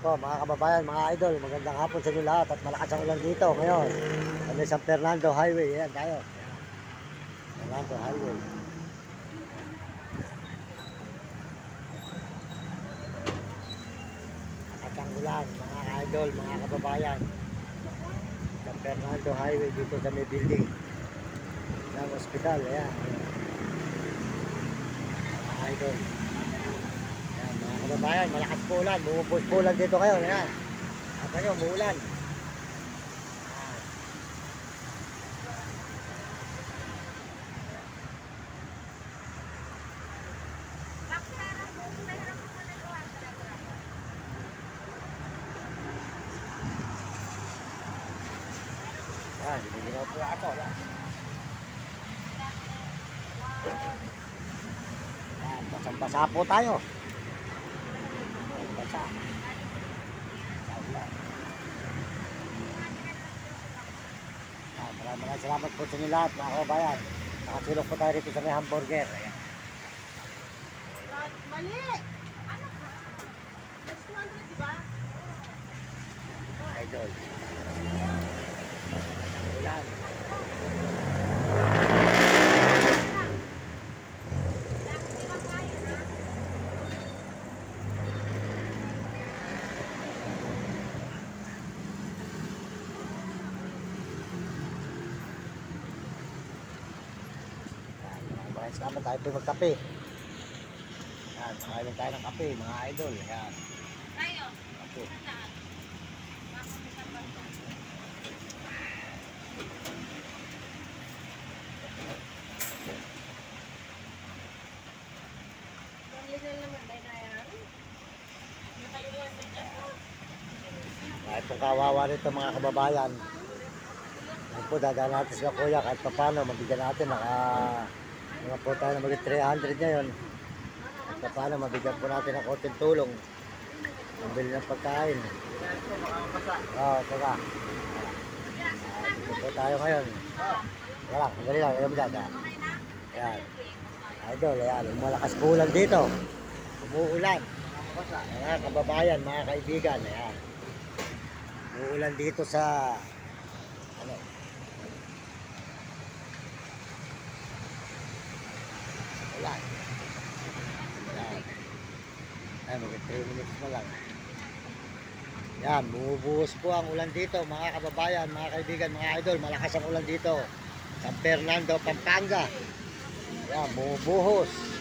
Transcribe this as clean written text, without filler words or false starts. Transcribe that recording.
po mga kababayan, mga idol, magandang hapon sa inyo lahat at malakas ang ulan dito ngayon. Ano San Fernando Highway, ayan tayo. Fernando Highway. Malakas ang ulan mga idol, mga kababayan. San Fernando Highway dito sa may building ng ospital, ayan. Mga idol. Ayan, mga kababayan, malakas po ulan, bumubos po ulan dito kayo, ayan. At kayo, umuulan. Ayan, binigyan po ako, ayan. Ayan, basang-basa po tayo. Basa. Maraming salamat po sa inyo lahat mga kababayan. Nakasilok po tayo rito sa may hamburger. Ayan. Mali! Ano ka? Mas 200, diba? Idol. Ayan. Sama tayo po magkape. Ayan, makain tayo ng kape, mga idol. Ayan. Tayo. Kape. Kahit pong kawawa nito mga kababayan. Ayan po, dadaan natin sila kuya kahit pa paano, mabigyan natin. Mga po tayo na maging 300 ngayon. Kahit pa paano, mabigyan po natin ng konting tulong. Mabili ng pagkain. Oo, saka. Dito po tayo ngayon. Wala, madali lang, ayaw mo dada. Ayan. Idol, ayan, malakas po ulan dito. Umuulan. Mga kababayan, mga kaibigan, ayan. Umuulan dito sa ano? Ulan. Ayan. Ay, mag 3 minutes na lang. Yan, bumubuhos po ang ulan dito, mga kababayan, mga kaibigan, mga idol. Malakas ang ulan dito. San Fernando, Pampanga. Yan, bumubuhos.